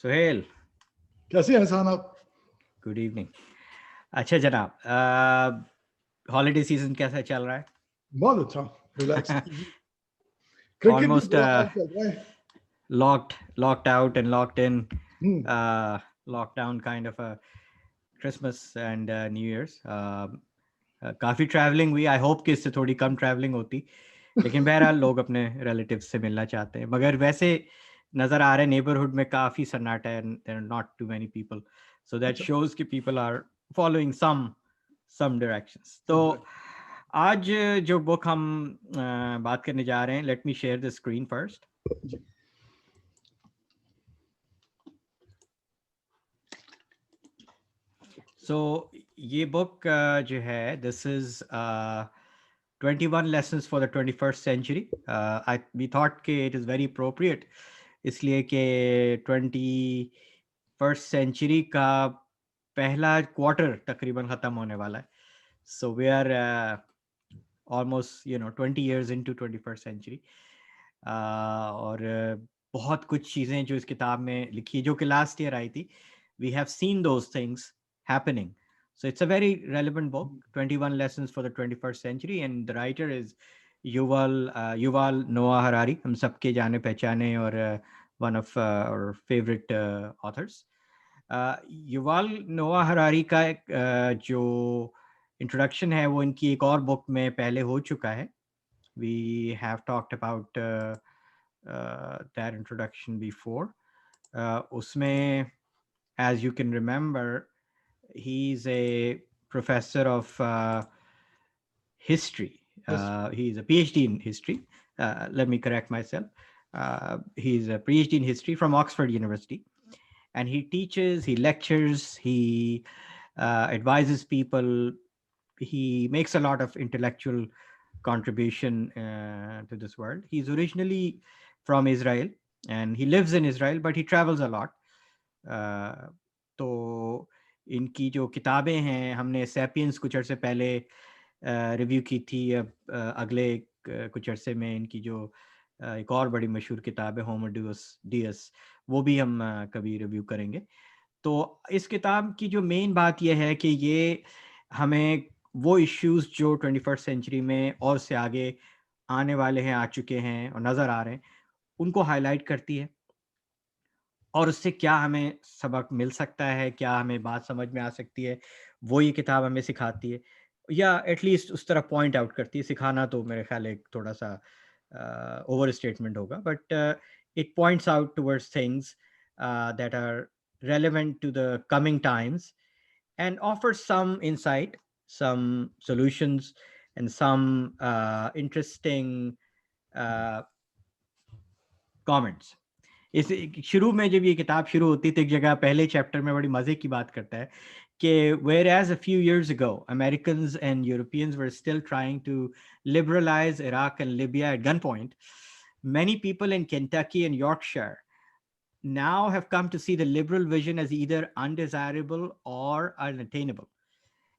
सुहेल, कैसे हैं एहसान आप? Good evening. अच्छा जनाब, हॉलीडे सीजन कैसा चल रहा है? बहुत अच्छा, रिलैक्स, क्रिकेट भी ऑलमोस्ट बुरा हाल चल रहा है। locked out and locked in, hmm, lockdown kind of a Christmas and New Year's. काफ़ी ट्रैवलिंग हुई। आई होप कि इससे थोड़ी कम ट्रैवलिंग होती, लेकिन बहरहाल लोग अपने रिलेटिव्स से मिलना चाहते हैं। मगर वैसे नज़र आ रहा है नेबरहुड में काफ़ी सन्नाटा है, there are not too many people, so that अच्छा, शोज कि people are following some directions. तो सब right। आज जो बुक हम बात करने जा रहे हैं, let me share the screen first. जी, सो ये बुक जो है, this is 21 lessons for the 21st century. We thought कि it is very appropriate, इसलिए कि 21st century का पहला क्वार्टर तकरीबन ख़त्म होने वाला है। So we are almost 20 years into 21st century. और बहुत कुछ चीज़ें जो इस किताब में लिखी जो कि लास्ट ईयर आई थी, we have seen those things happening. So it's a very relevant book, 21 lessons for the 21st century, and the writer is Yuval Noah Harari, हम सबके जाने पहचाने और one of our favorite authors. Yuval नोआ Harari का जो introduction है वो इनकी एक और बुक में पहले हो चुका है. We have talked about that introduction before. Usme, as you can remember, he's a professor of history. history, He's a PhD in history. Let me correct myself. He's a PhD in history from Oxford University, and he teaches, he lectures, he advises people. He makes a lot of intellectual contribution to this world. He's originally from Israel and he lives in Israel, but he travels a lot. तो इनकी जो किताबें हैं, हमने sapiens कुछ अर्से पहले review की थी. अब अगले कुछ अर्से में इनकी जो एक और बड़ी मशहूर किताब है होमो डियस, वो भी हम कभी रिव्यू करेंगे. तो इस किताब की जो मेन बात यह है कि ये हमें वो इश्यूज जो 21st सेंचुरी में और से आगे आने वाले हैं, आ चुके हैं और नज़र आ रहे हैं, उनको हाईलाइट करती है और उससे क्या हमें सबक मिल सकता है, क्या हमें बात समझ में आ सकती है, वो ये किताब हमें सिखाती है या एटलीस्ट उस तरह पॉइंट आउट करती है. सिखाना तो मेरे ख्याल एक थोड़ा सा ओवर स्टेटमेंट होगा, but it points out towards things that are relevant to the coming times and offers some insight, some solutions, and some interesting uh, comments. इस शुरू में जब ये किताब शुरू होती है तो एक जगह पहले चैप्टर में बड़ी मजे की बात करता है कि whereas a few years ago Americans and Europeans were still trying to liberalize Iraq and Libya at gunpoint, many people in Kentucky and Yorkshire now have come to see the liberal vision as either undesirable or unattainable.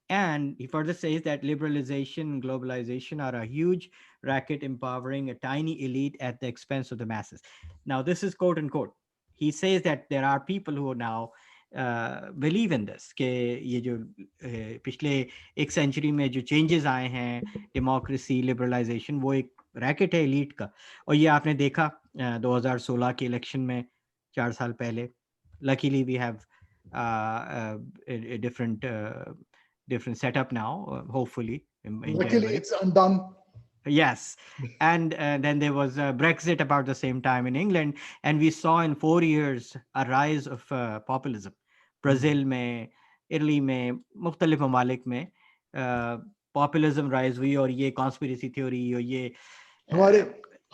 And he further says that liberalization and globalization are a huge racket empowering a tiny elite at the expense of the masses. Now, this is quote unquote. He says that there are people who now believe in this, कि ये जो पिछले एक century में जो changes आए हैं, democracy, liberalisation, वो एक रैकेट है एलीट का. और ये आपने देखा 2016 के इलेक्शन में 4 साल पहले. Luckily we have different different setup now, hopefully in luckily January. it's undone। Yes. And then there was Brexit about the same time in England. And we saw in 4 years a rise of populism. Brazil में, Italy में, मुख्तलिफ ममालिक में populism rise हुई और ये conspiracy theory और ये हमारे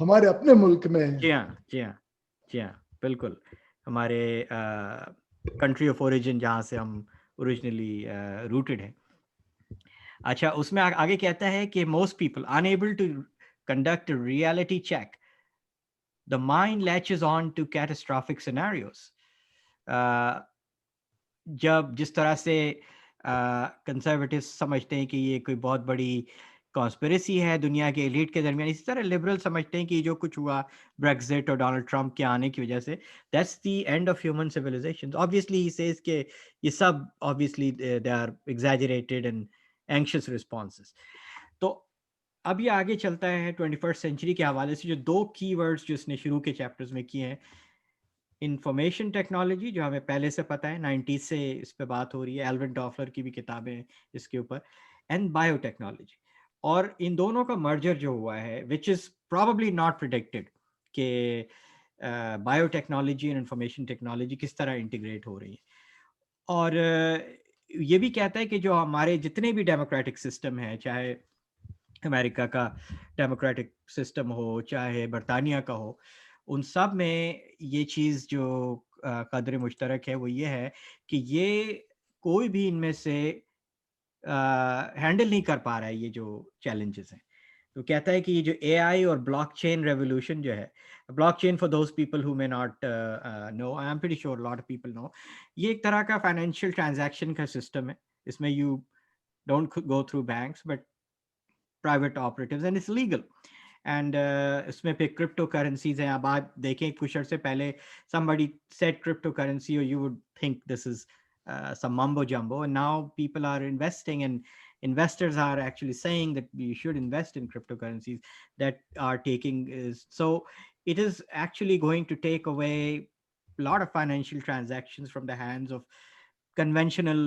हमारे अपने मुल्क में। जी हाँ, जी हाँ, जी हाँ, बिल्कुल. हमारे कंट्री ऑफ ओरिजिन जहाँ से हम ओरिजिनली रूटेड हैं. अच्छा, उसमें आगे कहता है कि most people unable to conduct a reality check, the mind latches on to catastrophic scenarios. जब जिस तरह से कंजर्वेटिव समझते हैं कि ये कोई बहुत बड़ी कॉन्स्पिरेसी है दुनिया के एलीट के दरमियान। इसी तरह लिबरल समझते हैं कि जो कुछ हुआ ब्रेक्सिट और डोनाल्ड ट्रंप के आने की वजह से, that's the end of human civilization. Obviously he says के ये सब obviously they are exaggerated and anxious responses. तो अब ये आगे चलता है 21st सेंचुरी के हवाले से, जो दो कीवर्ड्स जो इसने शुरू के चैप्टर्स में किए हैं, इंफॉर्मेशन टेक्नोलॉजी जो हमें पहले से पता है, 90s से इस पे बात हो रही है, एल्विन टॉफलर की भी किताबें हैं इसके ऊपर, एंड बायोटेक्नोलॉजी। और इन दोनों का मर्जर जो हुआ है, which is probably not predicted, कि बायोटेक्नोलॉजी एंड इंफॉर्मेशन टेक्नोलॉजी किस तरह इंटीग्रेट हो रही है। और ये भी कहता है कि जो हमारे जितने भी डेमोक्रेटिक सिस्टम हैं, चाहे अमेरिका का डेमोक्रेटिक सिस्टम हो, चाहे बरतानिया का हो, उन सब में ये चीज़ जो कदर मुश्तरक है वो ये है कि ये कोई भी इनमें से हैंडल नहीं कर पा रहा है ये जो चैलेंजेस हैं। तो कहता है कि ये जो एआई और ब्लॉकचेन रेवोल्यूशन जो है, blockchain for those people who may not know, I am pretty sure lot of people know, ये एक तरह का फाइनेंशियल ट्रांजैक्शन का सिस्टम है। इसमें you don't go through banks but private operatives and it's legal. And इसमें पे crypto currencies हैं। अब आप देखें कुछ अर्से पहले somebody said cryptocurrency or you would think this is some mumbo jumbo, and now people are investing, and investors are actually saying that you should invest in cryptocurrencies that are taking is so it is actually going to take away a lot of financial transactions from the hands of conventional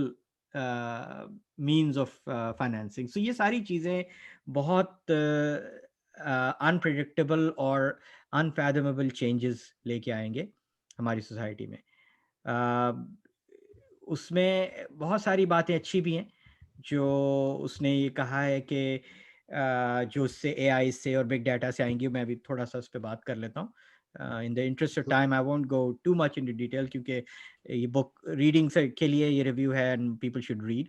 means of financing. So ये सारी चीज़ें बहुत unpredictable और unfathomable changes लेके आएंगे हमारी society में। उसमें बहुत सारी बातें अच्छी भी हैं, जो उसने ये कहा है कि जो उससे एआई से और बिग डाटा से आएंगी। मैं अभी थोड़ा सा उस पर बात कर लेता हूँ। In the interest of time I won't go too much in detail, क्योंकि ये बुक रीडिंग से के लिए ये रिव्यू है and people should read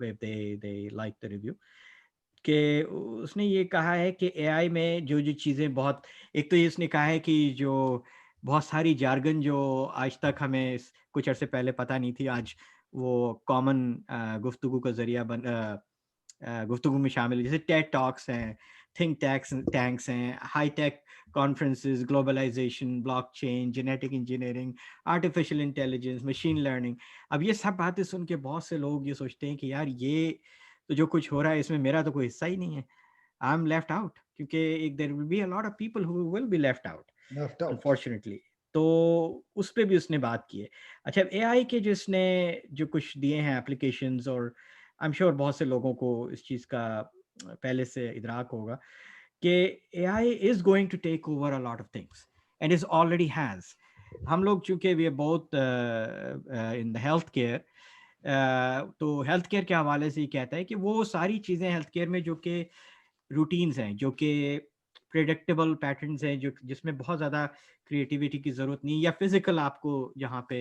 if they like the review. कि उसने ये कहा है कि एआई में जो जो चीज़ें बहुत, एक तो ये उसने कहा है कि जो बहुत सारी जार्गन जो आज तक हमें कुछ अरसे पहले पता नहीं थी, आज वो कॉमन गुफ्तगू का जरिया गुफ्तगू में शामिल है। जैसे टेड टॉक्स हैं, थिंक टैंक्स हैं, high tech conferences, globalization, blockchain, genetic engineering, artificial intelligence, machine learning. अब ये सब बातें सुन के बहुत से लोग ये सोचते हैं कि यार ये तो जो कुछ हो रहा है इसमें मेरा तो कोई हिस्सा ही नहीं है, आई एम लेफ्ट आउट, क्योंकि एक there will be a lot of people who will be left out left out. Unfortunately. तो उस पे भी उसने बात की है। अच्छा, एआई के जो इसने जो कुछ दिए हैं एप्लीकेशंस, और आई एम श्योर बहुत से लोगों को इस चीज़ का पहले से इदराक होगा कि AI is going to take over a lot of things and is already has. हम लोग चूंकि we are both in the health care, तो हेल्थ केयर के हवाले से ये कहता है कि वो सारी चीज़ें हेल्थ केयर में जो कि रूटीन्स हैं, जो कि प्रेडिक्टेबल पैटर्न्स हैं, जो जिसमें बहुत ज़्यादा क्रिएटिविटी की ज़रूरत नहीं, या फिज़िकल आपको जहाँ पे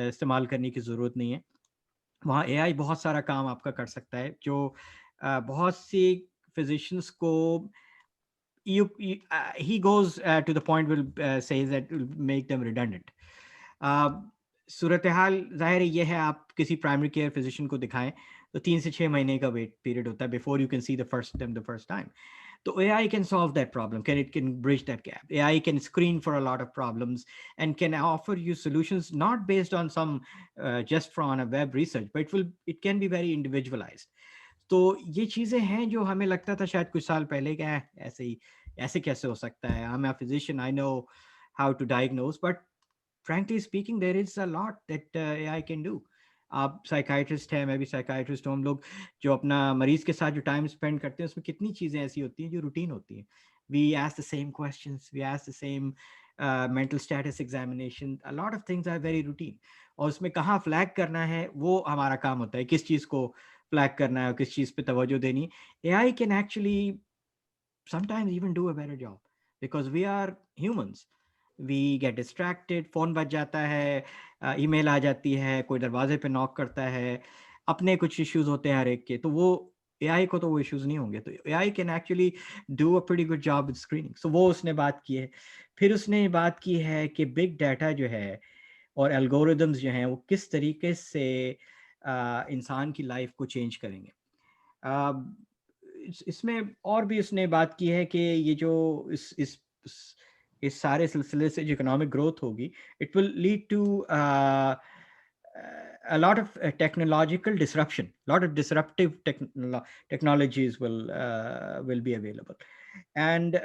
इस्तेमाल करने की ज़रूरत नहीं है, वहाँ एआई बहुत सारा काम आपका कर सकता है। जो बहुत सी फिजिशियंस को he goes to the point will says that will make them redundant. सूरत हाल ज़ाहिर है ये है, आप किसी प्राइमरी केयर फिजिशियन को दिखाएं तो 3 से 6 महीने का वेट पीरियड होता है before you can see the first time. So AI can solve that problem. It can bridge that gap. AI can screen for a lot of problems and can offer you solutions not based on some just from a web research, but it can be very individualized. तो ये चीज़ें हैं जो हमें लगता था शायद कुछ साल पहले कि ऐसे ही, ऐसे कैसे हो सकता है, I am a physician, I know how to diagnose, but frankly speaking there is a lot that AI can do. आप साइकाइट्रिस्ट हैं, मैं भी साइकाइट्रिस्ट हूँ। हम लोग जो अपना मरीज के साथ जो टाइम स्पेंड करते हैं उसमें कितनी चीज़ें ऐसी होती हैं जो रूटीन होती हैं। We ask the same questions, we ask the same mental status examination, a lot of things are very routine. और उसमें कहाँ फ्लैग करना है वो हमारा काम होता है, किस चीज़ को फ्लैग करना है और किस चीज़ पे तवज्जो देनी। AI can actually sometimes even do a better job because we are humans. We get distracted, phone बज जाता है, ईमेल आ जाती है, कोई दरवाजे पे नॉक करता है, अपने कुछ इश्यूज होते हैं हर एक के, तो वो एआई को तो वो इश्यूज नहीं होंगे। तो AI can actually do a pretty good job with screening. So वो उसने बात की है। फिर उसने बात की है कि बिग डाटा जो है और एल्गोरिदम्स जो हैं वो किस तरीके से इंसान की लाइफ को चेंज करेंगे। इसमें और भी उसने बात की है कि ये जो इस सारे सिलसिले से जो इकोनॉमिक ग्रोथ होगी, it will lead to a lot of technological disruption, lot of disruptive technologies will be available, and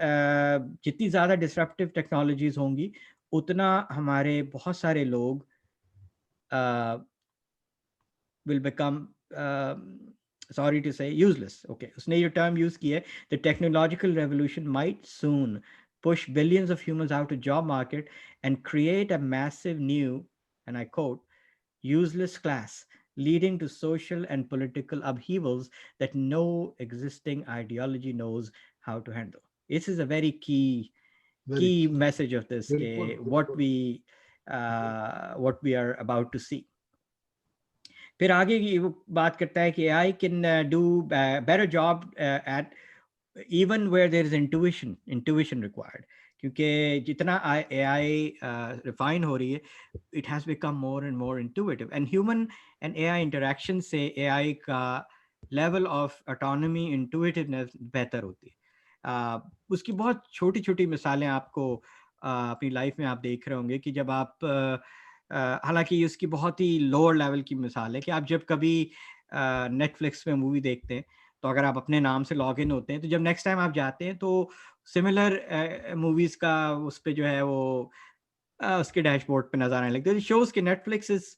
जितनी ज़्यादा disruptive technologies होंगी उतना हमारे बहुत सारे लोग will become sorry to say useless. Okay, उसने ये term use की है, the technological revolution might soon push billions of humans out of job market and create a massive new, and I quote, useless class, leading to social and political upheavals that no existing ideology knows how to handle. This is a very key message of this, what we are about to see. फिर आगे की वो बात करता है कि AI can do better job at even where there is intuition required, क्योंकि जितना AI refine हो रही है, it has become more and more intuitive, and human and AI interaction से AI का level of autonomy, intuitiveness बेहतर होती है. उसकी बहुत छोटी छोटी मिसालें आपको अपनी लाइफ में आप देख रहे होंगे कि जब आप हालांकि उसकी बहुत ही लोअर लेवल की मिसाल है कि आप जब कभी नेटफ्लिक्स में मूवी देखते हैं तो अगर आप अपने नाम से लॉग इन होते हैं तो जब नेक्स्ट टाइम आप जाते हैं तो सिमिलर मूवीज का उस पे जो है वो उसके डैशबोर्ड पे नजर आने लगते हैं. शोज के Netflix is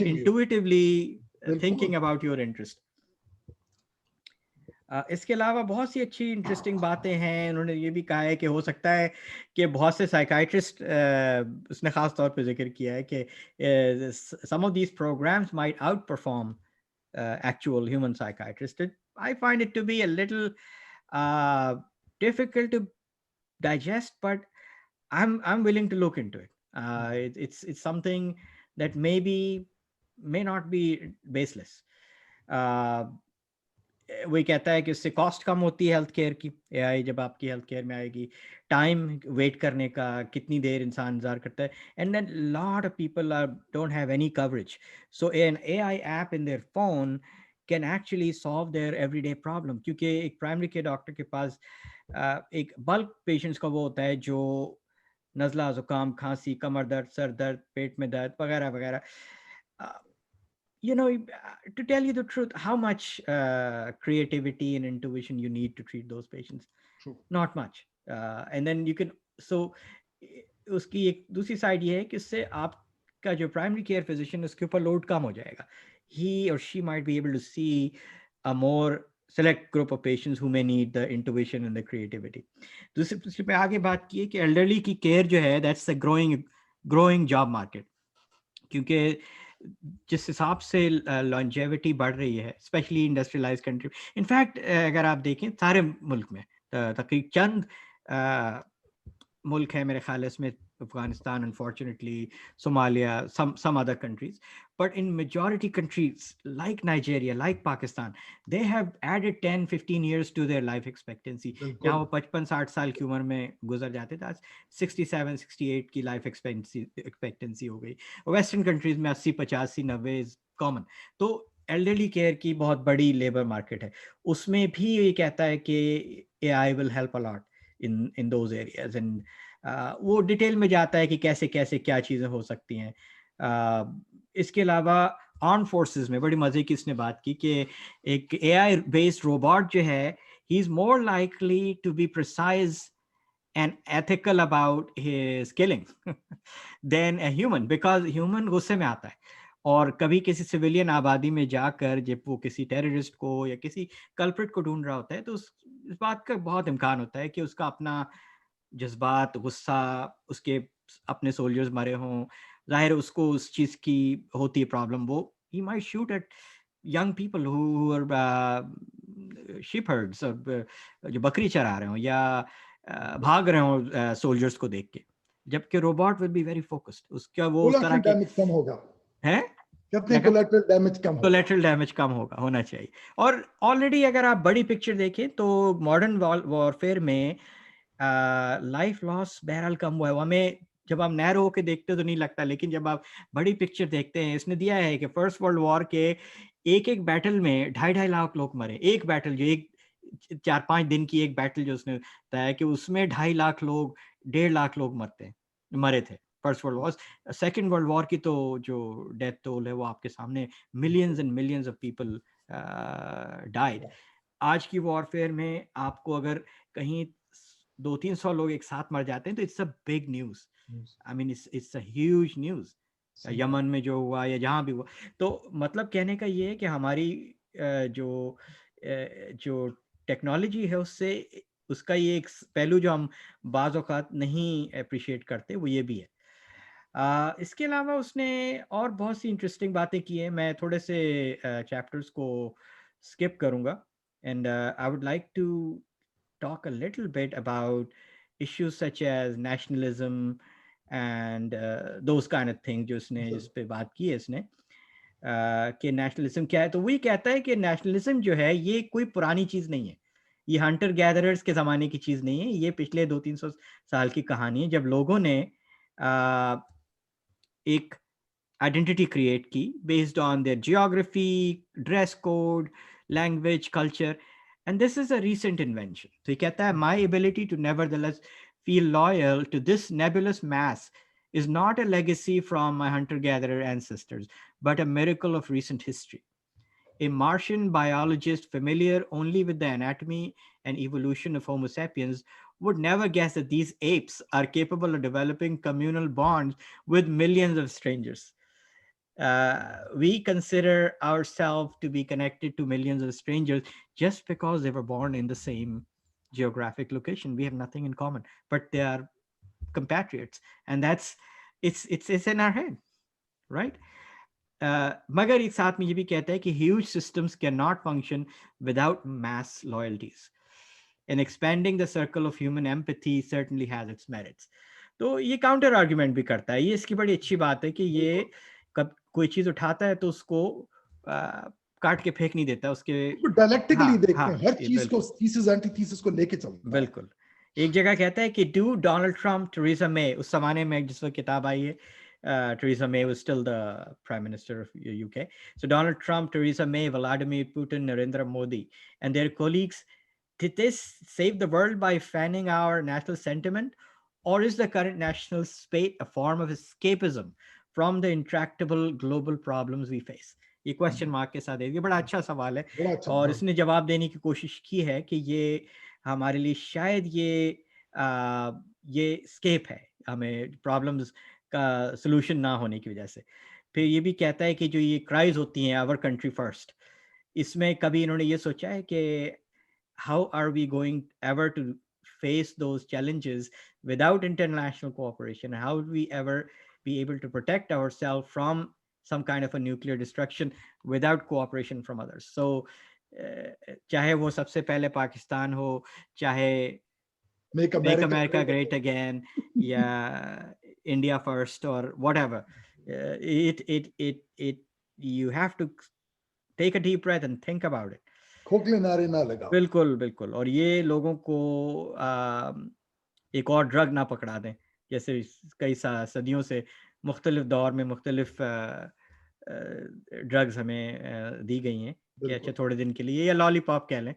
intuitively thinking about your interest. इसके अलावा बहुत सी अच्छी इंटरेस्टिंग बातें हैं. उन्होंने ये भी कहा है कि हो सकता है कि बहुत से साइकाइट्रिस्ट, उसने ख़ास तौर पे जिक्र किया है कि some of these programs might outperform actual human psychiatrists. I find it to be a little difficult to digest, but I'm willing to look into it. It's something that may not be baseless. वही कहता है कि उससे cost कम होती है health care की. AI जब आपकी हेल्थ केयर में आएगी, टाइम वेट करने का, कितनी देर इंसान इंतजार करता है, and then lot of people don't have any coverage, so an AI app in their phone can actually solve their everyday problem. क्योंकि एक प्राइमरी केयर डॉक्टर के पास एक बल्क पेशेंट्स का वो होता है जो नज़ला, ज़ुकाम, खांसी, कमर दर्द, सर दर्द, पेट में दर्द वगैरह वगैरह. You know, to tell you the truth, how much creativity and intuition you need to treat those patients? True. Not much. And then you can, so उसकी एक दूसरी साइड ये है कि इससे आपका जो प्राइमरी केयर फिजिशियन उसके ऊपर लोड कम हो जाएगा. He or she might be able to see a more select group of patients who may need the intuition and the creativity. दूसरी पे आगे बात की है कि एल्डरली की केयर जो है, that's a growing job market. क्योंकि जिस हिसाब से लॉन्जेविटी बढ़ रही है, स्पेशली इंडस्ट्रियलाइज्ड कंट्री. इनफैक्ट अगर आप देखें सारे मुल्क में तकरीबन चंद मुल्क है मेरे ख्याल इसमें, Afghanistan, unfortunately, Somalia, some other countries, but in majority countries like Nigeria, like Pakistan, they have added 10-15 years to their life expectancy. यहाँ वो 55-60 साल की उम्र में गुजर जाते थे, आज 67-68 की लाइफ एक्सपेक्टेंसी हो गई. वेस्टर्न कंट्रीज में 80-85-90 इज कॉमन. तो एल्डरली केयर की बहुत बड़ी लेबर मार्केट है. उसमें भी ये कहता है कि AI will help a lot in those areas, and वो डिटेल में जाता है कि कैसे कैसे क्या चीज़ें हो सकती हैं. इसके अलावा आर्म फोर्सेस में बड़ी मज़े की इसने बात की कि एक AI बेस्ड रोबोट जो है, he is more likely to be precise and ethical about his killing than a human, because human गुस्से में आता है और कभी किसी सिविलियन आबादी में जाकर जब वो किसी टेररिस्ट को या किसी कल्प्रिट को ढूंढ रहा होता है तो इस बात का बहुत इम्कान होता है कि उसका अपना जज्बात, गुस्सा, उसके अपने सोल्जर्स मरे हों, जाहिर उसको उस चीज़ की होती है प्रॉब्लम. वो he might shoot at young people who are sheep herds, जो बकरी चरा रहे हों या भाग रहे हो सोल्जर्स को देख के, जबकि robot will be very focused. उसका वो उस तरह के डैमेज कम होगा है, कोलेटरल डैमेज कम होना चाहिए. और ऑलरेडी अगर आप बड़ी पिक्चर देखें तो मॉडर्न वॉरफेयर में लाइफ लॉस बहरहाल कम हुआ है. हमें जब आप नैरो होके देखते हो तो नहीं लगता, लेकिन जब आप बड़ी पिक्चर देखते हैं, इसने दिया है कि फर्स्ट वर्ल्ड वॉर के एक बैटल में 2.5 लाख लोग मरे। एक बैटल जो एक 4-5 दिन की एक बैटल जो उसने बताया कि उसमें 2.5 लाख लोग, 1.5 लाख लोग मरे थे first world war. Second world war की तो जो डेथ टोल है वो आपके सामने, millions and millions of people died. आज की वॉरफेयर में आपको अगर कहीं 200-300 लोग एक साथ मर जाते हैं तो it's a big news. I mean it's a huge news. Yemen में जो हुआ या जहां भी हुआ, तो मतलब कहने का ये है कि हमारी जो टेक्नोलॉजी है उससे, उसका ये एक पहलू जो हम बाज़ औक़ात नहीं अप्रिशिएट करते, वो ये भी है। इसके अलावा उसने और बहुत सी इंटरेस्टिंग बातें की हैं। मैं थोड़े से चैप्टर्स को स्किप करूंगा, and I would like to talk a little bit about issues such as nationalism and those kind of things जो इसने जिस पे बात की है इसने, कि नेशनलिज्म क्या है। तो वही कहता है कि नेशनलिज्म जो है ये कोई पुरानी चीज़ नहीं है, ये हंटर गैदरर्स के ज़माने की चीज़ नहीं है, ये पिछले 200-300 साल की कहानी है, जब लोगों ने एक आइडेंटिटी क्रिएट की based on their geography, dress code, language, culture, and this is a recent invention. तो ये कहता है my ability to nevertheless feel loyal to this nebulous mass is not a legacy from my hunter-gatherer ancestors, but a miracle of recent history. A Martian biologist familiar only with the anatomy and evolution of Homo sapiens would never guess that these apes are capable of developing communal bonds with millions of strangers. We consider ourselves to be connected to millions of strangers just because they were born in the same geographic location. We have nothing in common, but they are compatriots, and that's it's in our head, right? मगर एक साथ में ये भी कहता है कि huge systems cannot function without mass loyalties, and expanding the circle of human empathy certainly has its merits. तो ये काउंटर आर्ग्यूमेंट भी करता है। ये इसकी बड़ी अच्छी बात है कि ये कब कोई चीज उठाता है तो उसको काट के फेंक नहीं देता, उसके डायलेक्टिकली देखते हैं हर ये चीज को, बिल्कुल थीसिस एंटीथीसिस को लेके चलता है। बिल्कुल। एक जगह कहता है कि डू डोनाल्ड ट्रम्प, टेरेसा मे, उस जमाने में जिस वक्त किताब आई है, Theresa May was still the Prime Minister of UK. So Donald Trump, Theresa May, Vladimir Putin, Narendra Modi, and their colleagues, did this save the world by fanning our national sentiment? Or is the current national spate a form of escapism from the intractable global problems we face? ये question mark के साथ है। ये बड़ा अच्छा सवाल है, बड़ा अच्छा, और हाँ। इसने जवाब देने की कोशिश की है कि ये हमारे लिए शायद ये स्केप है, हमें प्रॉब्लम्स का सलूशन ना होने की वजह से। फिर ये भी कहता है कि जो ये क्राइज होती हैं आवर कंट्री फर्स्ट, इसमें कभी इन्होंने ये सोचा है कि how are we going ever to face those challenges without international cooperation? How would we ever be able to protect ourselves from some kind of a nuclear destruction without cooperation from others? So चाहे वो सबसे पहले पाकिस्तान हो, चाहे make Make America America great Great Again, yeah, India First, or whatever. You have to take a deep breath and think about it. खोखले नारे ना लगाओ। बिल्कुल बिल्कुल। और ये लोगों को एक और ड्रग ना पकड़ा दें, जैसे कई सदियों से मुख्तलिफ दौर में मुख्तलिफ ड्रग्स हमें दी गई हैं कि अच्छा थोड़े दिन के लिए, या लॉलीपॉप कह लें।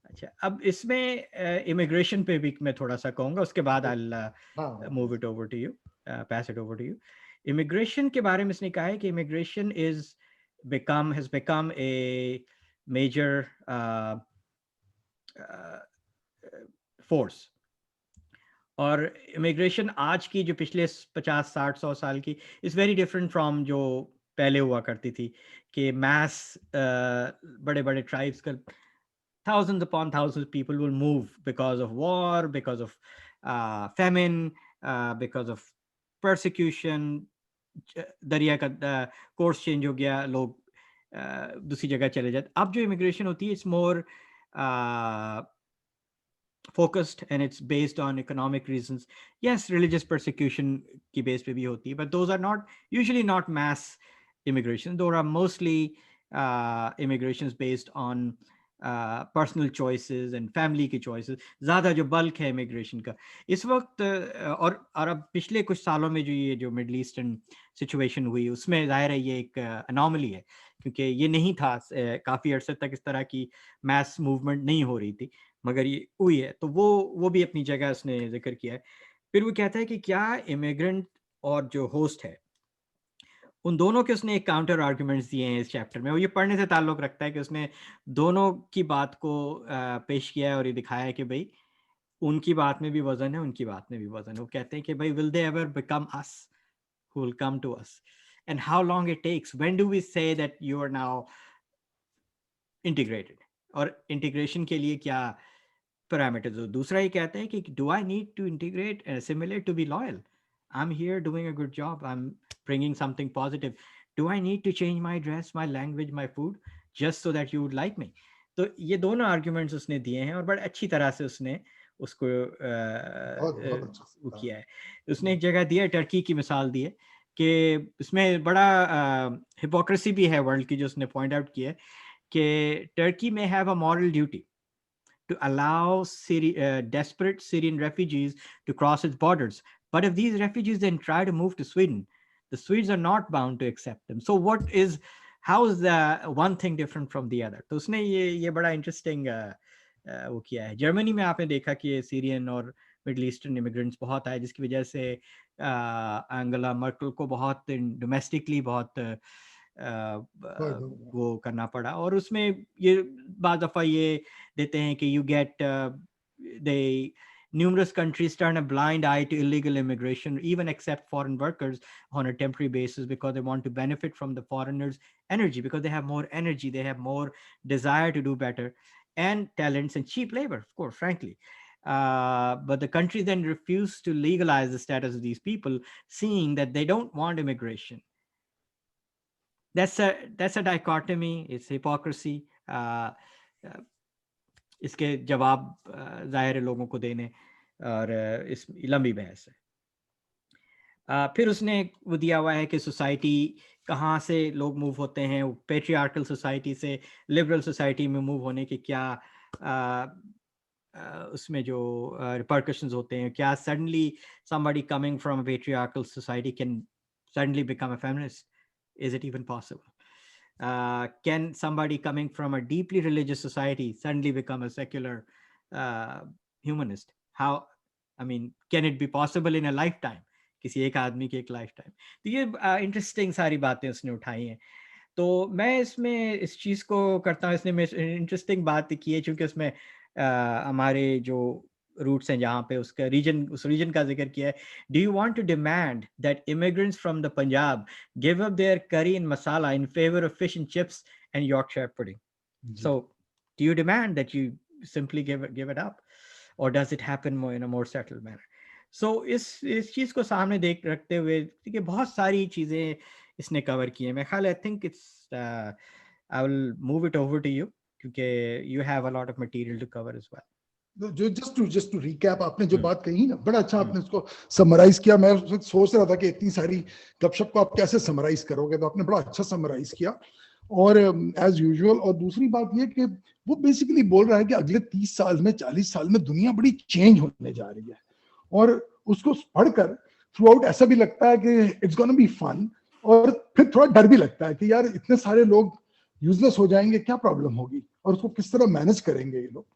अच्छा, अब इसमें इमिग्रेशन पे भी मैं थोड़ा सा कहूँगा, उसके बाद I move it over to you, pass it over to you. Immigration के बारे में इसने कहा है कि immigration has become a major force, और इमिग्रेशन आज की जो पिछले 50-60-100 साल की इज वेरी डिफरेंट फ्रॉम जो पहले हुआ करती थी, कि मैस बड़े बड़े ट्राइब्स का thousands upon thousands of people will move because of war, because of famine, because of persecution. दरिया का कोर्स चेंज हो गया, लोग दूसरी जगह चले जाते। अब जो इमिग्रेशन होती है it's more focused and it's based on economic reasons. Yes, religious persecution की base पे भी होती है, but those are not usually not mass immigration. Those are mostly immigrations based on personal choices and family की choices, ज़्यादा जो bulk है immigration का इस वक्त। और अब पिछले कुछ सालों में जो ये जो मिडल ईस्टर्न सिचुएशन हुई उसमें ज़ाहिर है ये एक अनोमली है, क्योंकि ये नहीं था काफ़ी अरसे तक इस तरह की मैस मूवमेंट नहीं हो रही थी, मगर ये हुई है। तो वो भी अपनी जगह उसने जिक्र किया है। फिर वो कहता है कि क्या इमिग्रेंट और जो होस्ट है उन दोनों के उसने एक काउंटर आर्ग्यूमेंट्स दिए हैं इस चैप्टर में, और ये पढ़ने से ताल्लुक रखता है कि उसने दोनों की बात को पेश किया है और ये दिखाया है कि भाई उनकी बात में भी वजन है, उनकी बात में भी वजन है। वो कहते हैं कि भाई will they ever become us, who will come to us, and how long it takes, when do we say that you are now integrated, और इंटीग्रेशन के लिए क्या पैरामीटर्स हो। दूसरा ये कहते हैं कि do I need to integrate assimilate to be loyal, I'm here doing a good job, I'm bringing something positive, do I need to change my dress, my language, my food just so that you would like me? तो ये दोनों arguments उसने दिए हैं और बड़े अच्छी तरह से उसने उसको बहुत अच्छा वो किया है। उसने एक जगह दिया, टर्की की मिसाल दी है कि इसमें बड़ा हिपोक्रेसी भी है वर्ल्ड की, जो उसने पॉइंट आउट किया है कि टर्की में have a moral duty to allow desperate Syrian refugees to cross its borders. But if these refugees then try to move to Sweden, the Swedes are not bound to accept them. So how is the one thing different from the other? तो उसने ये बड़ा interesting वो किया है। Germany में आपने देखा कि सीरियन और मिडल ईस्टर्न इमिग्रेंट्स बहुत आए, जिसकी वजह से एंगेला मर्केल को बहुत डोमेस्टिकली बहुत वो करना पड़ा। और उसमें ये बाद दफ़ा ये देते हैं कि you get they numerous countries turn a blind eye to illegal immigration, even accept foreign workers on a temporary basis because they want to benefit from the foreigners' energy, because they have more energy, they have more desire to do better, and talents and cheap labor, of course, frankly. But the country then refused to legalize the status of these people, seeing that they don't want immigration. That's a dichotomy. It's hypocrisy. इसके जवाब ज़ाहिर है लोगों को देने, और इस लंबी बहस है। फिर उसने वो दिया हुआ है कि सोसाइटी कहाँ से लोग मूव होते हैं, पेट्रियार्कल सोसाइटी से लिबरल सोसाइटी में मूव होने के क्या उसमें जो रिपरकशंस होते हैं। क्या suddenly somebody coming from a patriarchal society can suddenly become a feminist? Is it even possible? Can somebody coming from a deeply religious society suddenly become a secular humanist? How, I mean, can it be possible in a lifetime? किसी एक आदमी की एक life time. तो ये interesting सारी बातें उसने उठाई हैं। तो मैं इसमें इस चीज़ को करता हूँ, इसने इंटरेस्टिंग बात की है चूँकि उसमें हमारे जो रूट्स हैं जहाँ पे उसका रीजन, उस रीजन का जिक्र किया है। Do you want to demand that immigrants from the Punjab give up their curry and masala in favour of fish and chips and Yorkshire pudding? So do you demand that you simply give it up, और does it happen more in a more settled manner? So इस चीज़ को सामने देख रखते हुए देखिए बहुत सारी चीज़ें इसने कवर की है। मैं ख्याल I think it's I will move it over to you क्योंकि you have a lot of material to cover as well. जो जस्ट टू रिकैप, आपने जो बात कही ना, बड़ा अच्छा आपने उसको समराइज किया। मैं उस वक्त सोच रहा था कि इतनी सारी गपशप को आप कैसे समराइज करोगे, तो आपने बड़ा अच्छा समराइज किया, और एज यूजुअल। और दूसरी बात ये कि वो बेसिकली बोल रहा है कि अगले 30 साल में 40 साल में दुनिया बड़ी चेंज होने जा रही है, और उसको पढ़कर थ्रू आउट ऐसा भी लगता है कि इट्स गोना बी फन, और फिर थोड़ा डर भी लगता है कि यार इतने सारे लोग यूजलेस हो जाएंगे, क्या प्रॉब्लम होगी, और उसको किस तरह मैनेज करेंगे ये लोग।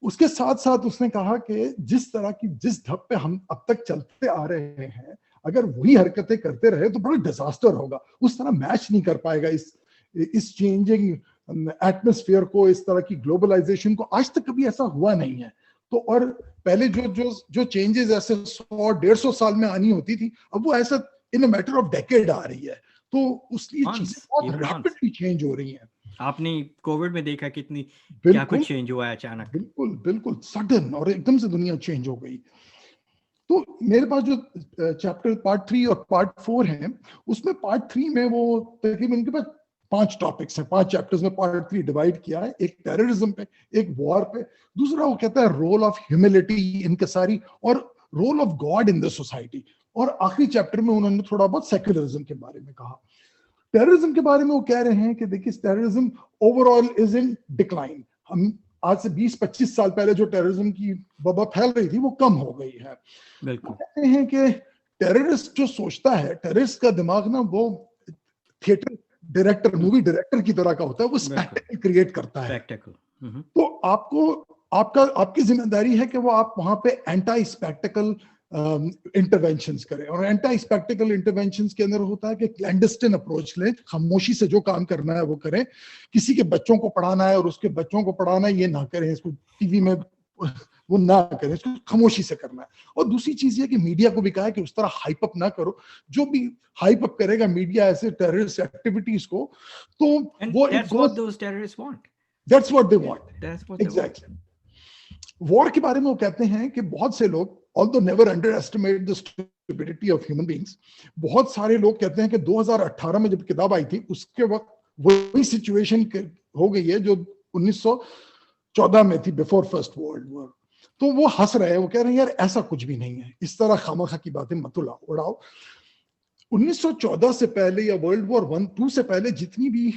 उसके साथ साथ उसने कहा कि जिस तरह की जिस धप पे हम अब तक चलते आ रहे हैं, अगर वही हरकतें करते रहे तो बड़ा डिजास्टर होगा। उस तरह मैच नहीं कर पाएगा इस चेंजिंग एटमॉस्फेयर को, इस तरह की ग्लोबलाइजेशन को। आज तक कभी ऐसा हुआ नहीं है। तो और पहले जो चेंजेस ऐसे 100-150 साल में आनी होती थी, अब वो ऐसा इन अ मैटर ऑफ डेकेड आ रही है। तो उसकी चीजें बहुत रैपिडली चेंज हो रही हैं। आपने कोविड में देखा कितनी क्या कुछ चेंज हुआ है अचानक। बिल्कुल सडन, और एकदम से दुनिया चेंज हो गई। तो मेरे पास जो चैप्टर पार्ट 3 और पार्ट 4 है, उसमें पार्ट 3 में वो तकरीबन उनके पास 5 टॉपिक्स हैं, 5 चैप्टर्स में पार्ट 3 डिवाइड किया है। एक टेररिज्म पे, एक वॉर पे, दूसरा वो कहता है रोल ऑफ ह्यूमिलिटी, इनकसारी, और role of God in the society, और आखिरी चैप्टर में उन्होंने थोड़ा बहुत सेक्युलरिज्म के बारे में कहा। टेररिज्म के बारे में वो कह रहे हैं कि देखिए terrorism overall is in decline, हम आज से 20-25 साल पहले जो टेररिज्म की वबा फैल रही थी वो कम हो गई है। बिल्कुल। कहते हैं कि टेररिस्ट जो सोचता है, टेररिस्ट का दिमाग ना वो थिएटर डायरेक्टर, मूवी डायरेक्टर की तरह का होता है, वो स्पेक्टेकल क्रिएट करता है। तो आपकी जिम्मेदारी है कि वो आप वहां पे एंटी स्पेक्टेकल इंटरवेंशंस करें। और एंटी स्पेक्टेकल इंटरवेंशंस के अंदर होता है कि क्लैंडस्टाइन अप्रोच लें, खामोशी से जो काम करना है वो करें। किसी के बच्चों को पढ़ाना है और उसके बच्चों को पढ़ाना है, ये ना करें, इसको टीवी में वो ना करें, इसको खामोशी से करना है। और दूसरी चीज ये कि मीडिया को भी कहा है कि उस तरह हाइप अप ना करो। जो भी हाइप अप करेगा मीडिया ऐसे टेररिस्ट एक्टिविटीज को, तो वो that's what those terrorists want. That's what they want. That's what they exactly. War के बारे में वो कहते हैं कि बहुत से लोग, although never underestimate the stupidity of human beings, बहुत सारे लोग कहते हैं कि 2018 में जब किताब आई थी उसके वक्त वही सिचुएशन हो गई है जो 1914 में थी, बिफोर फर्स्ट वर्ल्ड वॉर। तो वो हंस रहे हैं, वो कह रहे हैं यार ऐसा कुछ भी नहीं है, इस तरह खामखा की बातें मत उड़ाओ। 1914 से पहले या वर्ल्ड वॉर 1-2 से पहले जितनी भी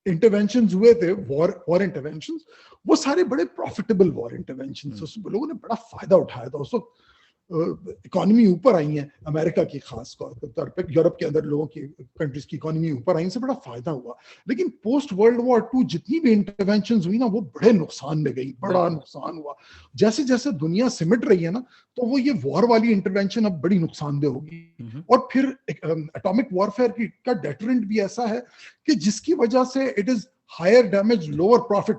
इंटरवेंशंस हुए थे, वॉर इंटरवेंशंस, वो सारे बड़े प्रॉफिटेबल वॉर इंटरवेंशंस, उसमें लोगों ने बड़ा फायदा उठाया था। उस वक्त इकोनॉमी ऊपर आई है, अमेरिका की खास तौर पे, यूरोप के अंदर लोगों की कंट्रीज की इकोनॉमी ऊपर आई, से बड़ा फायदा हुआ। लेकिन पोस्ट वर्ल्ड वॉर 2 जितनी भी इंटरवेंशंस हुई ना, वो बड़े नुकसान में गई, बड़ा नुकसान हुआ। जैसे जैसे दुनिया सिमट रही है ना, तो वो ये वॉर वाली इंटरवेंशन अब बड़ी नुकसानदेह होगी। और फिर एटॉमिक वॉरफेयर का डेटरेंट भी ऐसा है कि जिसकी वजह से it is higher damage lower profit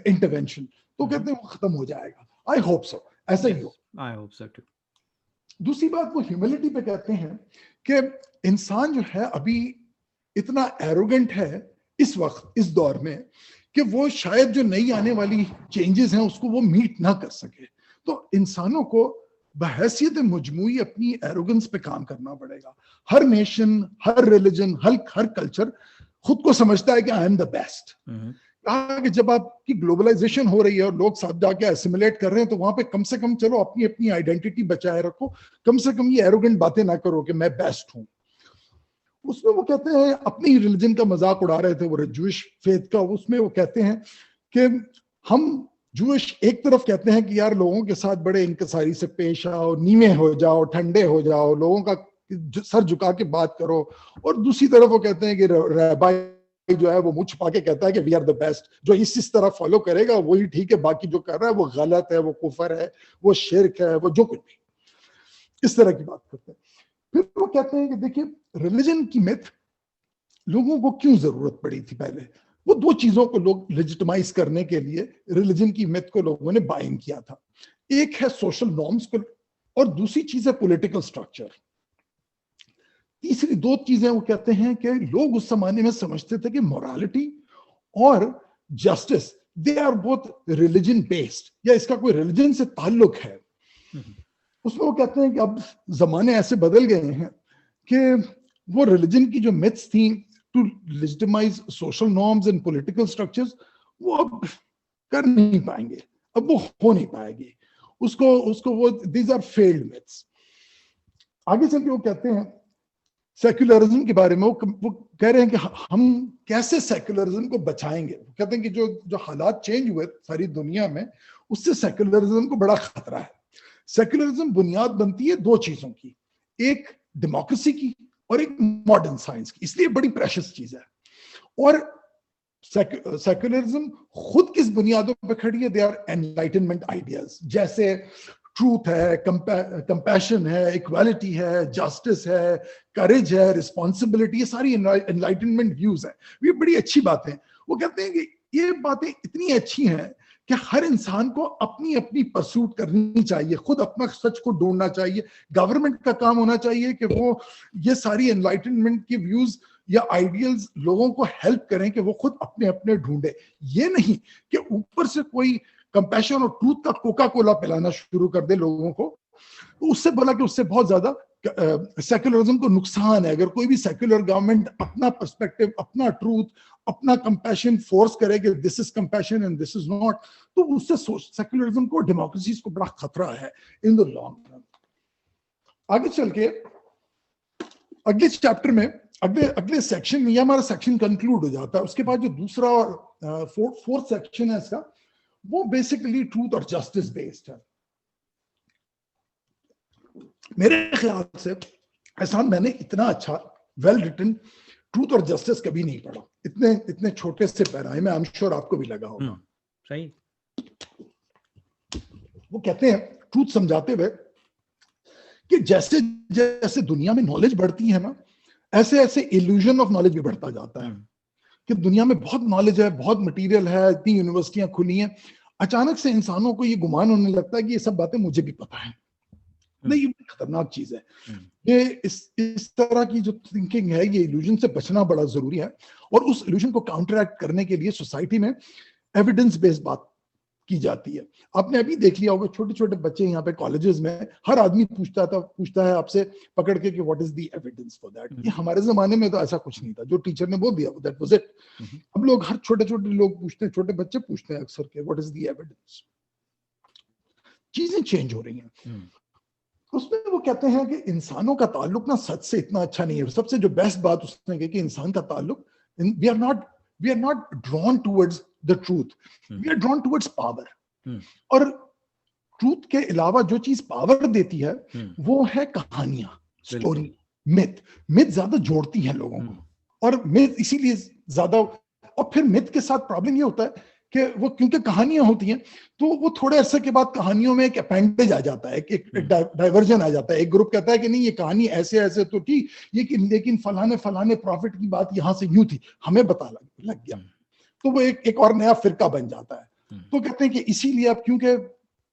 intervention, तो कहते हैं वो खत्म हो जाएगा। आई होप सो, ऐसा ही हो। I hope so too. दूसरी बात वो ह्यूमिलिटी पे कहते हैं कि इंसान जो है अभी इतना एरोगेंट है इस वक्त, इस दौर में, कि वो शायद जो नई आने वाली चेंजेस हैं उसको वो मीट ना कर सके। तो इंसानों को बहैसियत मजमूई अपनी एरोगेंस पे काम करना पड़ेगा। हर नेशन, हर रिलीजन, हर कल्चर खुद को समझता है कि आई एम द बेस्ट। कहा कि जब आपकी ग्लोबलाइजेशन हो रही है और लोग साथ जाके एसिमुलेट कर रहे हैं, तो वहां पे कम से कम चलो अपनी अपनी आइडेंटिटी बचाए रखो, कम से कम ये एरोगेंट बातें ना करो कि मैं बेस्ट हूं। उसमें वो कहते हैं, अपनी रिलीजन का मजाक उड़ा रहे थे वो जूइश फेथ का, उसमें वो कहते हैं कि हम जूइश एक तरफ कहते हैं कि यार लोगों के साथ बड़े इंकसारी से पेश आओ, नीमे हो जाओ, ठंडे हो जाओ, लोगों का सर झुका के बात करो। और दूसरी तरफ वो कहते हैं कि रब्बाई जो है वो मुंह छुपा के कहता है कि वी आर द बेस्ट, जो इस तरह फॉलो करेगा वही ठीक है, बाकी जो कर रहा है वो गलत है, वो कुफर है, वो शिर्क है, वो जो कुछ भी, इस तरह की बात करते हैं। फिर वो कहते हैं कि देखिए रिलीजन की मिथ लोगों को क्यों जरूरत पड़ी थी पहले। वो 2 चीजों को लोग लेजिटिमाइज करने के लिए रिलीजन की मिथ को लोगों ने बाइन किया था। एक है सोशल नॉर्म्स को, और दूसरी चीज है पॉलिटिकल स्ट्रक्चर। तीसरी 2 चीजें वो कहते हैं कि लोग उस जमाने में समझते थे कि मोरालिटी और justice they are both religion based, या इसका कोई रिलीजन से ताल्लुक है। उसमें वो कहते हैं कि अब जमाने ऐसे बदल गए हैं कि वो रिलीजन की जो मिथ्स थी to legitimize social norms and political structures, वो अब कर नहीं पाएंगे, अब वो हो नहीं पाएगी। उसको वो दीज आर फेल्ड मिथ्स। आगे चल के वो कहते हैं सेक्युलरिज्म के बारे में, वो कह रहे हैं कि हम कैसे सेक्युलरिज्म को बचाएंगे। वो कहते हैं कि जो हालात चेंज हुए सारी दुनिया में, उससे सेक्युलरिज्म को बड़ा खतरा है। सेक्युलरिज्म बुनियाद बनती है 2 चीजों की, एक डेमोक्रेसी की और एक मॉडर्न साइंस की, इसलिए बड़ी प्रेशियस चीज है। और सेक्युलरिज्म खुद किस बुनियादों पर खड़ी है, दे आर एनलाइटनमेंट आइडियाज, जैसे ट्रूथ है, कंपैशन है, इक्वालिटी है, जस्टिस है, करेज है, रिस्पॉन्सिबिलिटी, ये सारी एनलाइटनमेंट व्यूज है। ये बड़ी अच्छी बातें हैं। वो कहते हैं कि ये बातें इतनी अच्छी हैं कि हर इंसान को अपनी अपनी परसूट करनी चाहिए, खुद अपना सच को ढूंढना चाहिए। गवर्नमेंट का काम होना चाहिए कि वो ये सारी एनलाइटनमेंट की व्यूज या आइडियल्स लोगों को हेल्प करें कि वो खुद अपने अपने ढूंढे। ये नहीं कि ऊपर से कोई कंपैशन और ट्रूथ का कोका कोला पिलाना शुरू कर दे लोगों को। तो उससे बोला कि उससे बहुत ज्यादा सेक्युलरिज्म को नुकसान है। अगर कोई भी सेक्युलर गवर्नमेंट अपना पर्सपेक्टिव, अपना ट्रूथ, अपना कंपैशन फोर्स करे कि this is compassion and this is not, तो उससे सेक्युलरिज्म को, डेमोक्रेसी को बड़ा खतरा है इन द लॉन्ग रन। आगे चल के अगले चैप्टर में, अगले सेक्शन में, ये हमारा सेक्शन कंक्लूड हो जाता है। उसके बाद जो दूसरा और फोर्थ सेक्शन है इसका, वो बेसिकली ट्रूथ और जस्टिस बेस्ड है। मेरे ख्याल से एहसान, मैंने इतना अच्छा वेल रिटन ट्रूथ और जस्टिस कभी नहीं पढ़ा, इतने छोटे से पैराए में। आई एम श्योर आपको भी लगा होगा। सही। वो कहते हैं ट्रूथ समझाते हुए कि जैसे जैसे दुनिया में नॉलेज बढ़ती है ना, ऐसे ऐसे इल्यूजन ऑफ नॉलेज भी बढ़ता जाता है कि दुनिया में बहुत नॉलेज है, बहुत मटेरियल है, इतनी यूनिवर्सिटियां खुली हैं, अचानक से इंसानों को ये गुमान होने लगता है कि ये सब बातें मुझे भी पता है। नहीं, ये खतरनाक चीज है। ये इस तरह की जो थिंकिंग है, ये इल्यूजन से बचना बड़ा जरूरी है। और उस इल्यूजन को काउंटरएक्ट करने के लिए सोसाइटी में एविडेंस बेस्ड बात की जाती है। आपने अभी देख लिया होगा, छोटे छोटे बच्चे यहाँ पे कॉलेजेस में, हर आदमी पूछता है आपसे पकड़ के कि what is the evidence for that. ये हमारे जमाने में तो ऐसा कुछ नहीं था, जो टीचर ने बोल दिया दैट वाज इट। अब लोग, हर छोटे छोटे लोग पूछते हैं, छोटे बच्चे पूछते हैं अक्सर के व्हाट इज द एविडेंस। चीजें चेंज हो रही हैं। उसमें वो कहते हैं कि इंसानों का ताल्लुक ना सच से इतना अच्छा नहीं है। सबसे जो बेस्ट बात उसने कही कि इंसान का ताल्लुक, we are not drawn towards the truth, we are drawn towards power. और ट्रूथ के अलावा जो चीज पावर देती है वो है कहानियां, स्टोरी, मिथ ज्यादा जोड़ती हैं लोगों को। और मिथ इसीलिए ज्यादा, और फिर मिथ के साथ प्रॉब्लम ये होता है कि वो क्योंकि कहानियां होती हैं तो वो थोड़े अरसे के बाद कहानियों में एक अपेंडेज आ जाता है, एक डाइवर्जन आ जाता है। एक ग्रुप कहता है कि नहीं ये कहानी ऐसे ऐसे तो थी, लेकिन फलाने प्रॉफिट की बात यहां से यूं थी, हमें पता लग गया, तो वो एक और नया फिरका बन जाता है। तो कहते हैं कि इसीलिए अब क्योंकि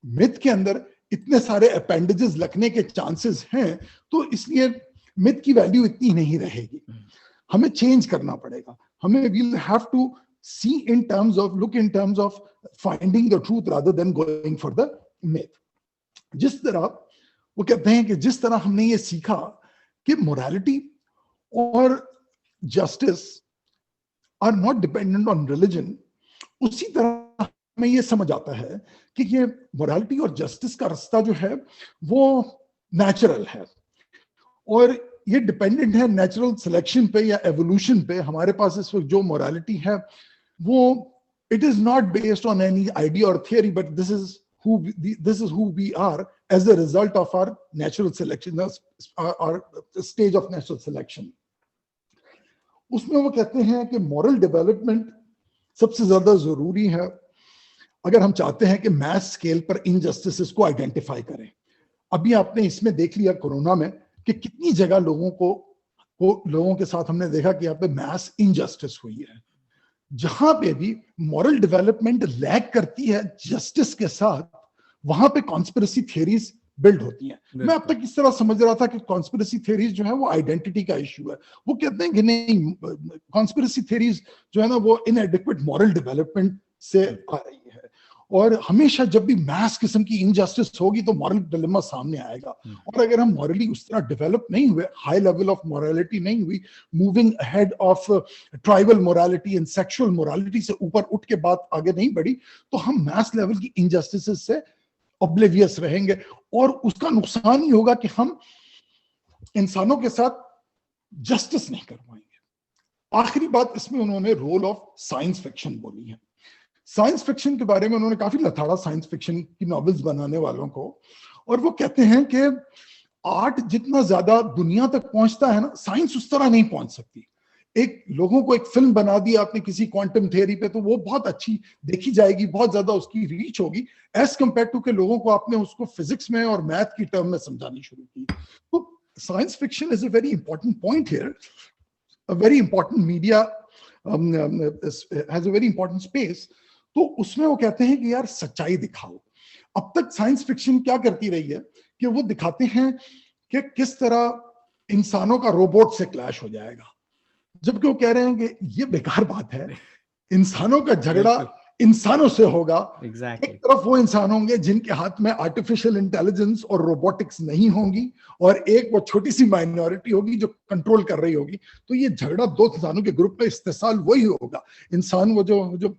मिथ के अंदर इतने सारे अपेंडेजेस लगने के चांसेस हैं, तो इसलिए मिथ की वैल्यू इतनी नहीं रहेगी। हमें चेंज करना पड़ेगा। हमें we'll have to see in terms of finding the truth rather than going for the myth. जिस तरह वो कहते हैं कि जिस तरह हमने ये सीखा कि मोरालिटी और justice are not dependent on religion, उसी तरह हमें ये समझ आता है कि ये मोरालिटी और जस्टिस का रास्ता जो है वो नेचुरल है, और ये डिपेंडेंट है नेचुरल सिलेक्शन पे या एवोल्यूशन पे। हमारे पास इस वक्त जो मोरालिटी है वो it is not based on any idea और theory, but this is who we are as a result of our natural selection, और स्टेज ऑफ नेचुरल सिलेक्शन। उसमें वो कहते हैं कि मॉरल डेवलपमेंट सबसे ज्यादा जरूरी है अगर हम चाहते हैं कि मैस स्केल पर इनजस्टिसेस को आइडेंटिफाई करें। अभी आपने इसमें देख लिया कोरोना में कि कितनी जगह लोगों के साथ हमने देखा कि यहाँ पे मैस इनजस्टिस हुई है। जहां पे भी मॉरल डेवलपमेंट लैग करती है जस्टिस के साथ, वहां पे कॉन्स्पिरेसी थियरीज बिल्ड होती हैं। मैं अब तक इस तरह समझ रहा था कि कॉन्स्पिरेसी थियरीज जो है वो आइडेंटिटी का इश्यू है। वो कहते हैं कि नहीं, कॉन्स्पिरेसी थियरीज जो है ना वो इनएडिक्वेट मॉरल डेवलपमेंट से आ रही है, और हमेशा जब भी मैस किस्म की इनजस्टिस होगी तो मॉरल डिलेमा सामने आएगा। और अगर हम मॉरली उस तरह डेवलप नहीं हुए, हाई लेवल ऑफ मॉरलिटी नहीं हुई, moving ahead of tribal morality and sexual morality से ऊपर उठ के बात आगे नहीं बढ़ी, तो हम मैस लेवल की इनजस्टिस से ऑब्लिवियस रहेंगे, और उसका नुकसान ही होगा कि हम इंसानों के साथ जस्टिस नहीं कर पाएंगे। आखिरी बात इसमें उन्होंने रोल ऑफ साइंस फिक्शन बोली है। साइंस फिक्शन के बारे में उन्होंने काफी लथाड़ा साइंस फिक्शन की नॉवेल्स बनाने वालों को, और वो कहते हैं कि आर्ट जितना ज्यादा दुनिया तक पहुंचता है ना, साइंस उस तरह नहीं पहुंच सकती। एक लोगों को एक फिल्म बना दी आपने किसी क्वांटम थ्योरी पे, तो वो बहुत अच्छी देखी जाएगी, बहुत ज्यादा उसकी रीच होगी, एज कंपेयर टू के लोगों को आपने उसको फिजिक्स में और मैथ की टर्म में समझानी शुरू की। तो science fiction is a very important point here, a very important media has a very important space. तो उसमें वो कहते हैं कि यार सच्चाई दिखाओ। अब तक साइंस फिक्शन क्या करती रही है कि वो दिखाते हैं कि किस तरह इंसानों का रोबोट से क्लैश हो जाएगा, जबकि वो कह रहे हैं कि ये बेकार बात है। इंसानों का झगड़ा इंसानों से होगा। एक तरफ वो इंसान होंगे जिनके हाथ में आर्टिफिशियल इंटेलिजेंस और रोबोटिक्स नहीं होंगी, और एक वो छोटी सी माइनॉरिटी होगी जो कंट्रोल कर रही होगी। तो ये झगड़ा दो इंसानों के ग्रुप में इस्तेसाल वही होगा। इंसान वो जो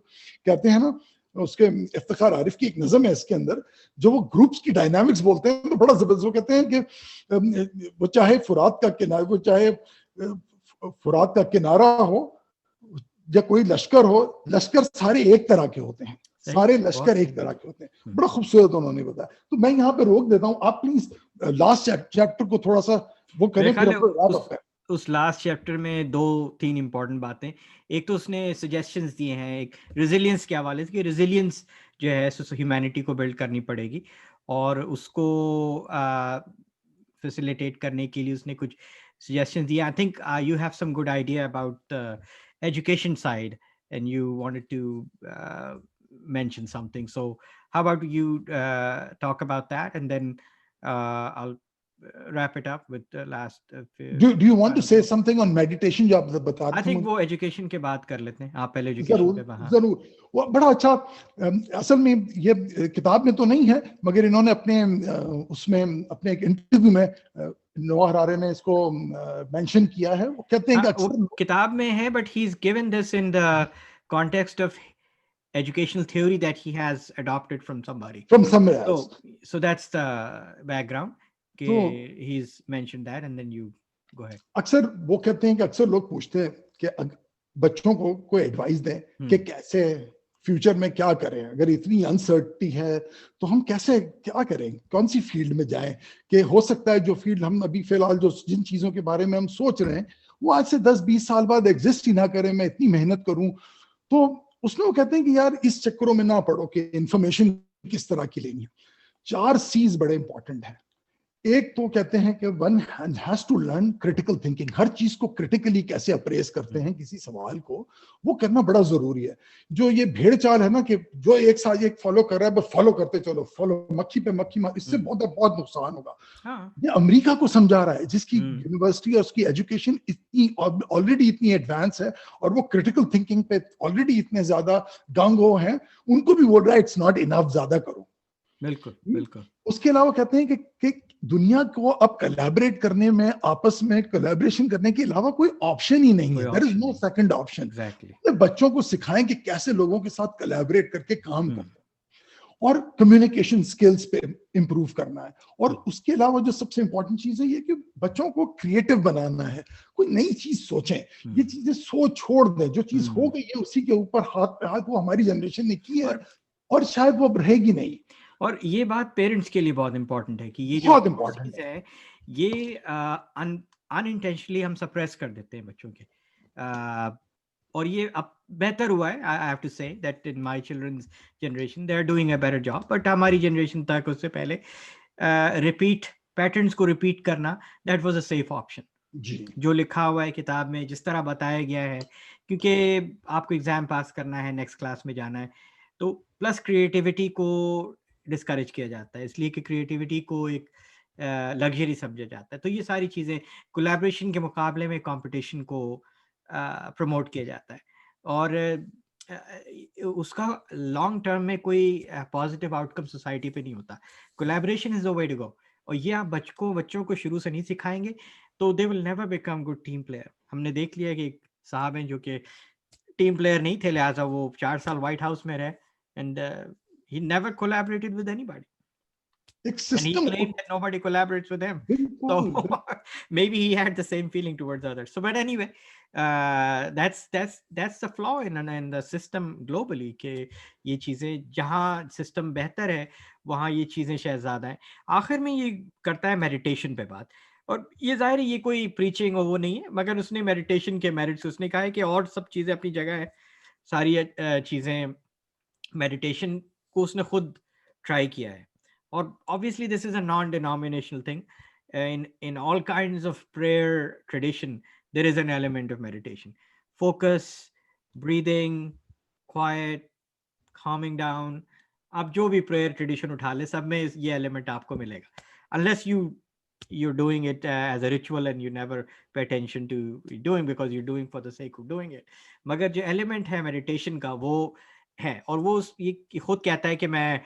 कहते हैं ना, उसके इफ्तिखार आरिफ की एक नज़म है इसके अंदर, जो वो ग्रुप्स की डायनामिक्स बोलते हैं तो बड़ा जबरदस्त। वो कहते हैं कि वो चाहे फुरात का किनारा हो या कोई लश्कर हो, लश्कर सारे एक तरह के होते हैं, सारे लश्कर एक तरह के होते हैं। बड़ा खूबसूरत उन्होंने बताया। तो मैं यहाँ पे रोक देता हूँ, आप प्लीज लास्ट चैप्टर को थोड़ा सा वो करें, फिर उस लास्ट चैप्टर में 2-3 इंपॉर्टेंट बातें। एक तो उसने सजेशंस दिए हैं एक रेजिलियंस के हवाले से, कि रेजिलियंस जो है ह्यूमैनिटी को बिल्ड करनी पड़ेगी, और उसको फैसिलिटेट करने के लिए उसने कुछ suggestions दिए. I think you have some good idea about the education side, and you wanted to mention something. So how about you talk about that, and then I'll wrap it up with the last do you want to say something on meditation जो आप बता रहे थे? I think वो education के बात कर लेते हैं, आप पहले education पे। जरूर, वो बड़ा अच्छा, असल में ये किताब में तो नहीं है, मगर इन्होंने अपने उसमें अपने एक इंटरव्यू में नोआ हरारे ने इसको मेंशन किया है। वो कहते हैं कि अक्सर किताब में है, but he's given this in the context of educational theory that he has adopted from somebody. From somewhere else. So that's the background. So, he's mentioned that, and then you go ahead. अक्सर वो कहते हैं कि अक्सर लोग पूछते हैं कि बच्चों को कोई एडवाइस दें कि कैसे फ्यूचर में क्या करें, अगर इतनी अनसर्टिनिटी है तो हम कैसे क्या करें, कौन सी फील्ड में जाएं, कि हो सकता है जो फील्ड हम अभी फिलहाल जिन चीजों के बारे में हम सोच रहे हैं वो आज से 10-20 साल बाद एग्जिस्ट ही ना करें, मैं इतनी मेहनत करूं। तो उसमें वो कहते हैं कि यार इस चक्करों में ना पड़ो कि इंफॉर्मेशन किस तरह की लेनी है। 4 C's बड़े इंपॉर्टेंट है। एक तो कहते हैं कि one has to learn critical thinking, हर चीज को क्रिटिकली कैसे अप्रेस करते हैं किसी सवाल को, वो करना बड़ा जरूरी है। जो ये भेड़ चाल है ना कि जो एक साथ एक फॉलो कर रहा है बस फॉलो करते चलो, फॉलो मक्खी पे मक्खी मार, इससे बहुत नुकसान होगा। ये अमेरिका को समझा रहा है जिसकी यूनिवर्सिटी और उसकी एजुकेशन इतनी ऑलरेडी इतनी एडवांस है और वो क्रिटिकल थिंकिंग पे ऑलरेडी इतने ज्यादा गंग हो हैं, उनको भी बोल रहा है इट्स नॉट इनफ, ज्यादा करो। बिल्कुल बिल्कुल। उसके अलावा कहते हैं कि दुनिया को अब कोलैबोरेट करने में, आपस में कोलैबोरेशन करने के अलावा कोई ऑप्शन ही नहीं है, there is no second option. Exactly. बच्चों को सिखाएं कि कैसे लोगों के साथ कोलैबोरेट करके काम करते हैं, और कम्युनिकेशन स्किल्स पे इंप्रूव करना है। और उसके अलावा जो सबसे इंपॉर्टेंट चीज है ये कि बच्चों को क्रिएटिव बनाना है, कोई नई चीज सोचें, ये चीजें सोच छोड़ दें, जो चीज हो गई है उसी के ऊपर हाथ पे हाथ, वो हमारी जनरेशन ने की है और शायद वो रहेगी नहीं। और ये बात पेरेंट्स के लिए बहुत इंपॉर्टेंट है कि ये बहुत इंपॉर्टेंट है, ये अनइंटेंशनली हम सप्रेस कर देते हैं बच्चों के, और ये अब बेहतर हुआ है। I have to say that in my children's generation they are doing a better job, but हमारी जनरेशन तक उससे पहले रिपीट पैटर्न्स को रिपीट करना that was a safe option. जो लिखा हुआ है किताब में, जिस तरह बताया गया है, क्योंकि आपको एग्जाम पास करना है, नेक्स्ट क्लास में जाना है, तो प्लस क्रिएटिविटी को डिस्करेज किया जाता है, इसलिए कि क्रिएटिविटी को एक लग्जरी समझा जाता है। तो ये सारी चीज़ें कोलैबोरेशन के मुकाबले में कंपटीशन को प्रमोट किया जाता है, और उसका लॉन्ग टर्म में कोई पॉजिटिव आउटकम सोसाइटी पे नहीं होता। Collaboration is the way to go, और ये आप बच्चों को शुरू से नहीं सिखाएंगे तो they will never become good team player. हमने देख लिया कि एक साहब हैं जो कि टीम प्लेयर नहीं थे, लिहाजा वो 4 साल व्हाइट हाउस में रहे, and he never collaborated with anybody. And he claimed that nobody collaborates with him. So maybe he had the same feeling towards others. So, but anyway, that's the flaw in the system globally, कि ये चीजें जहाँ system बेहतर है वहाँ ये चीजें शायद ज्यादा है। आखिर में ये करता है मेडिटेशन पे बात, और ये जाहिर है ये कोई प्रीचिंग और वो नहीं है, मगर उसने मेडिटेशन के मेरिट्स उसने कहा है कि और सब चीजें अपनी जगह है, सारी चीजें मेडिटेशन को उसने खुद ट्राई किया है। और obviously this is a non-denominational thing. In all kinds of prayer tradition there is an element of meditation, focus, breathing, quiet, calming down. आप जो भी prayer tradition उठा ले, सब में ये element आपको मिलेगा, unless you're doing it as a ritual and you never pay attention to doing because you're doing for the sake of doing it. मगर जो element है meditation का वो है, और वो ये खुद कहता है कि मैं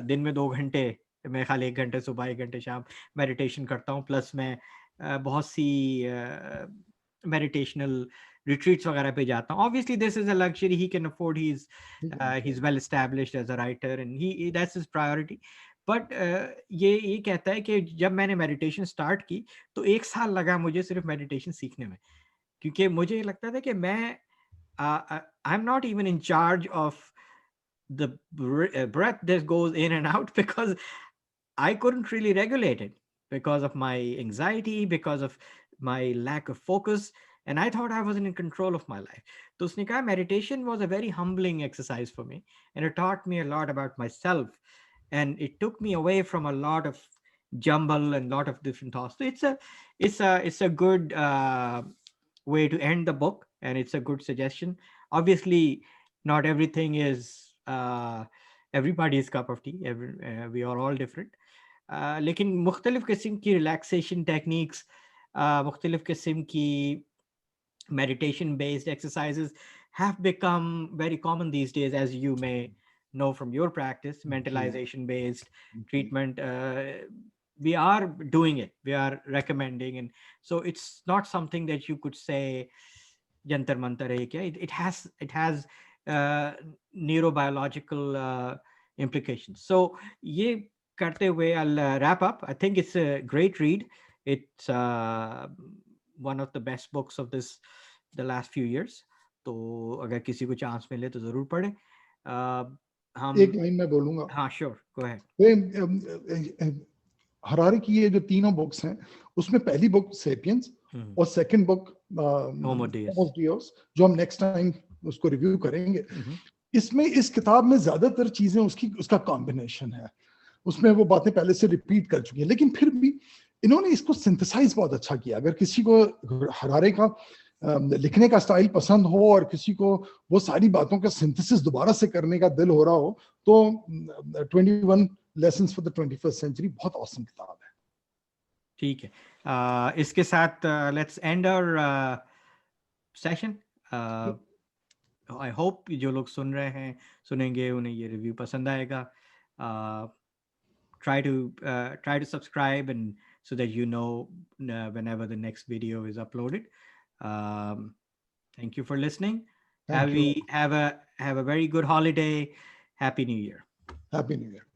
दिन में 2 घंटे, मैं खाली 1 घंटे सुबह 1 घंटे शाम मेडिटेशन करता हूँ, प्लस मैं बहुत सी मेडिटेशनल रिट्रीट्स वगैरह पे जाता हूँ। Obviously this is a luxury he can afford, he is well established as a writer and he that's his priority. But ये कहता है कि जब मैंने मेडिटेशन स्टार्ट की तो 1 साल लगा मुझे सिर्फ मेडिटेशन सीखने में, क्योंकि मुझे लगता था कि मैं I am not even in charge of the breath that goes in and out because I couldn't really regulate it because of my anxiety, because of my lack of focus. And I thought I wasn't in control of my life. So उसने कहा meditation was a very humbling exercise for me. And it taught me a lot about myself. And it took me away from a lot of jumble and lot of different thoughts. So it's a good way to end the book. And it's a good suggestion. Obviously, not everything is everybody's cup of tea. We are all different. लेकिन मुख्तलिफ किस्म की relaxation techniques, मुख्तलिफ किस्म की meditation based exercises have become very common these days, as you may know from your practice. Mentalization based treatment, we are doing it, we are recommending, and so it's not something that you could say jantar mantar hai kya. It has neurobiological implications. So ye karte hue I'll wrap up. I think it's a great read. It's one of the best books of the last few years. तो अगर किसी को chance मिले तो जरूर पढ़े. हम एक लाइन मैं बोलूंगा. हाँ, श्योर, गो अहेड. हरारी की ये जो तीनों बुक्स हैं, उसमें पहली बुक सेपियंस और सेकंड बुक होमो डियोस, जो हम नेक्स्ट टाइम उसको रिव्यू करेंगे. इसमें इस किताब में ज्यादातर चीजें उसका कॉम्बिनेशन है. उसमें वो बातें पहले से रिपीट कर चुकी है, लेकिन फिर भी इन्होंने इसको सिंथेसाइज बहुत अच्छा किया. अगर किसी को हरारे का लिखने का स्टाइल पसंद हो और किसी को वो सारी बातों का सिंथेसिस दोबारा से करने का दिल हो रहा हो, तो 21 lessons for the 21st century बहुत औसम किताब है. ठीक है, इसके साथ let's end our session. I hope जो लोग सुन रहे हैं, सुनेंगे, उन्हें ये रिव्यू पसंद आएगा. try to subscribe, and so that you know whenever the next video is uploaded. Thank you for listening. Have a very good holiday. Happy New Year. Happy New Year.